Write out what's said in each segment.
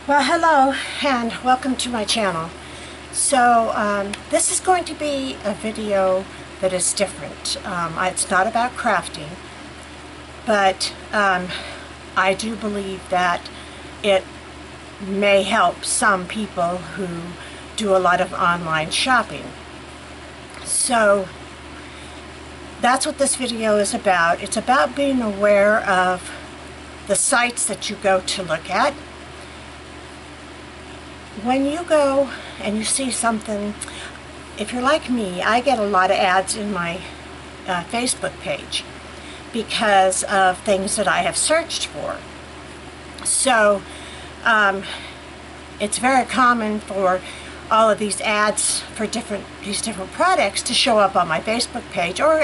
Well, hello and welcome to my channel. So this is going to be a video that is different. It's not about crafting, but I do believe that it may help some people who do a lot of online shopping. So that's what this video is about. It's about being aware of the sites that you go to look at. When you go and you see something, if you're like me, I get a lot of ads in my Facebook page because of things that I have searched for. So it's very common for all of these ads for these different products to show up on my Facebook page or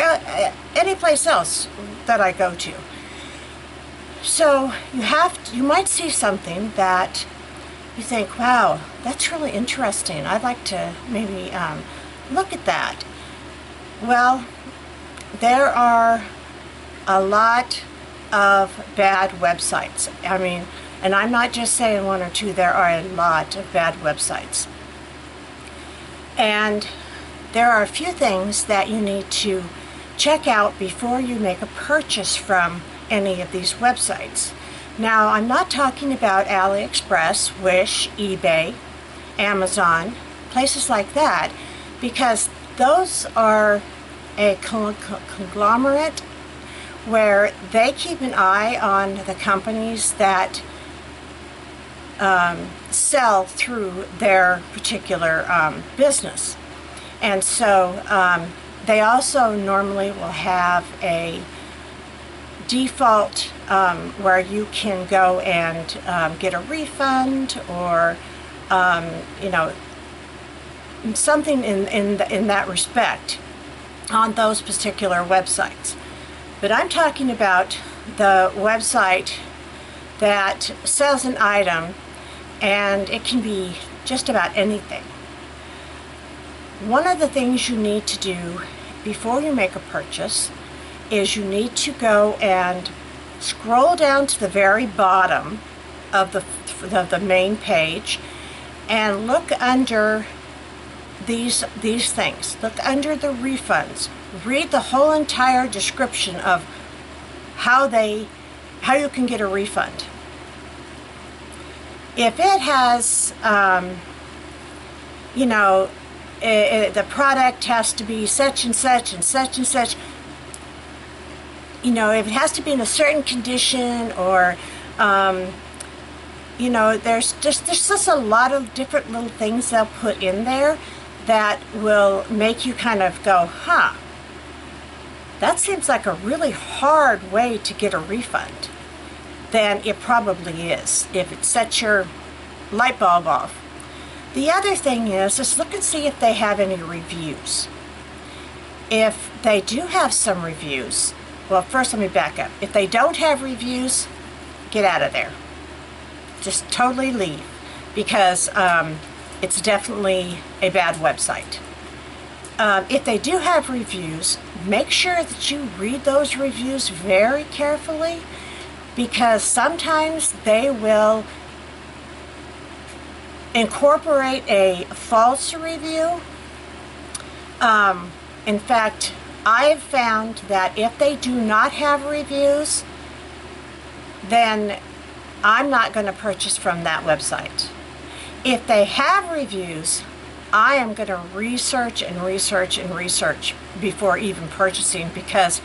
any place else that I go to. So you might see something that you think, wow, that's really interesting. I'd like to maybe look at that. Well, there are a lot of bad websites. I mean, and I'm not just saying one or two, there are a lot of bad websites. And there are a few things that you need to check out before you make a purchase from any of these websites. Now, I'm not talking about AliExpress, Wish, eBay, Amazon, places like that, because those are a conglomerate where they keep an eye on the companies that sell through their particular business. And so they also normally will have a default where you can go and get a refund or something in that respect on those particular websites. But I'm talking about the website that sells an item, and it can be just about anything. One of the things you need to do before you make a purchase is you need to go and scroll down to the very bottom of the main page and look under these things. Look under the refunds. Read the whole entire description of how you can get a refund. If it has, the product has to be such and such and such and such, if it has to be in a certain condition, or there's just a lot of different little things they'll put in there that will make you kind of go, huh, that seems like a really hard way to get a refund. Then it probably is, if it sets your light bulb off. The other thing is look and see if they have any reviews. If they do have some reviews, well, first let me back up. If they don't have reviews, get out of there. Just totally leave, because it's definitely a bad website. If they do have reviews, make sure that you read those reviews very carefully, because sometimes they will incorporate a false review. In fact, I've found that if they do not have reviews, then I'm not going to purchase from that website. If they have reviews, I am going to research and research and research before even purchasing, because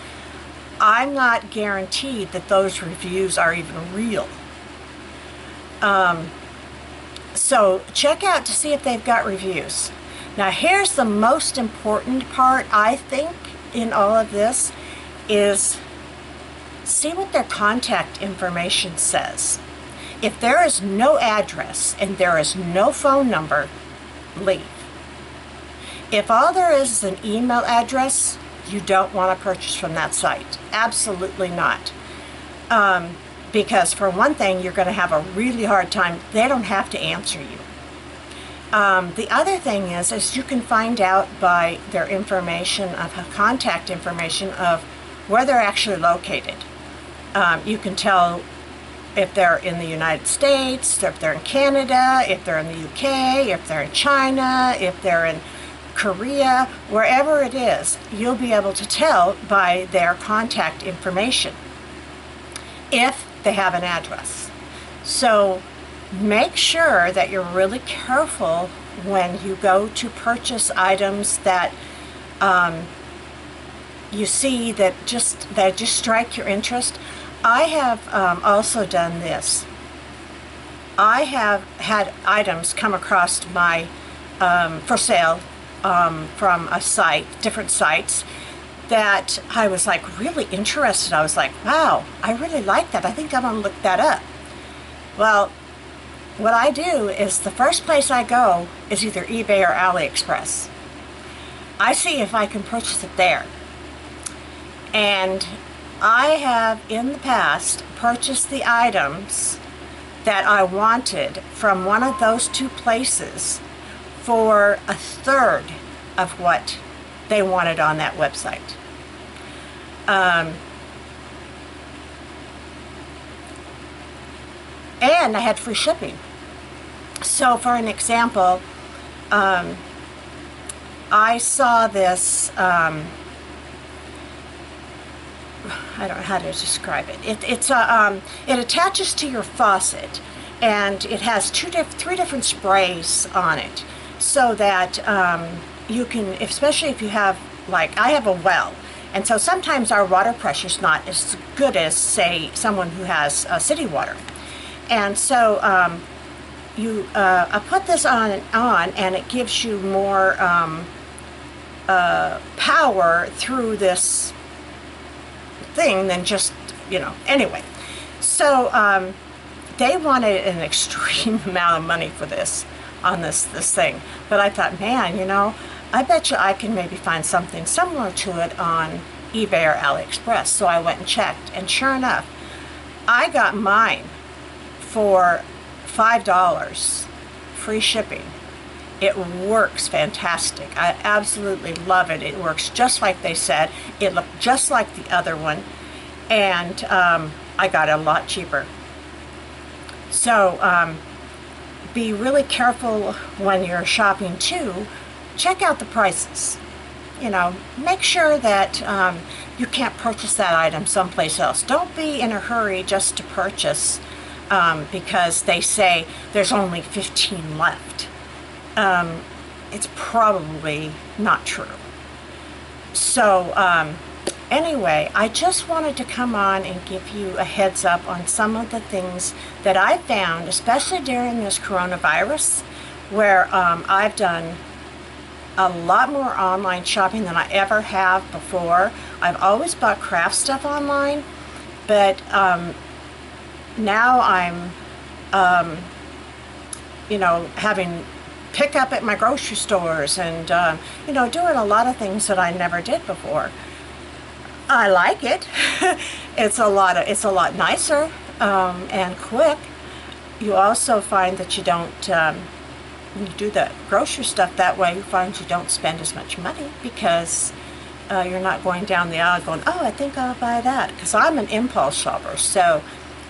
I'm not guaranteed that those reviews are even real. So check out to see if they've got reviews. Now, here's the most important part, I think, in all of this, is see what their contact information says. If there is no address and there is no phone number, leave. If all there is an email address, you don't want to purchase from that site. Absolutely not. Because for one thing, you're going to have a really hard time. They don't have to answer you. The other thing is you can find out by their information, of contact information, of where they're actually located. You can tell if they're in the United States, if they're in Canada, if they're in the UK, if they're in China, if they're in Korea, wherever it is, you'll be able to tell by their contact information if they have an address. So make sure that you're really careful when you go to purchase items that you see that just strike your interest. I have also done this. I have had items come across my for sale from a site, different sites, that I was like really interested. I was like, wow, I really like that. I think I'm gonna look that up. Well, what I do is the first place I go is either eBay or AliExpress. I see if I can purchase it there. And I have in the past purchased the items that I wanted from one of those two places for a third of what they wanted on that website. And I had free shipping. So for an example, I saw this, I don't know how to describe it. It attaches to your faucet, and it has three different sprays on it, so that you can, especially if you have, like, I have a well, and so sometimes our water pressure's not as good as, say, someone who has city water. And so I put this on, and it gives you more power through this thing than just, anyway. So they wanted an extreme amount of money for this, on this thing. But I thought, man, I bet you I can maybe find something similar to it on eBay or AliExpress. So I went and checked, and sure enough, I got mine for $5, free shipping. It works fantastic. I absolutely love it. It works just like they said. It looked just like the other one, and I got it a lot cheaper. So be really careful when you're shopping too. Check out the prices. Make sure that you can't purchase that item someplace else. Don't be in a hurry just to purchase because they say there's only 15 left. It's probably not true. So anyway, I just wanted to come on and give you a heads up on some of the things that I found, especially during this coronavirus, where I've done a lot more online shopping than I ever have before. I've always bought craft stuff online, but now I'm having pick up at my grocery stores, and doing a lot of things that I never did before. I like it. It's a lot nicer and quick. You also find that you don't, when you do the grocery stuff that way, you find you don't spend as much money because you're not going down the aisle going, oh, I think I'll buy that, because I'm an impulse shopper, so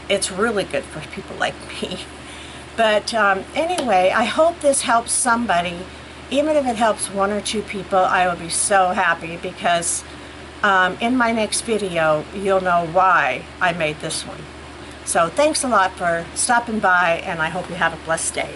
it's really good for people like me. But anyway, I hope this helps somebody. Even if it helps one or two people, I will be so happy, because in my next video, you'll know why I made this one. So thanks a lot for stopping by, and I hope you have a blessed day.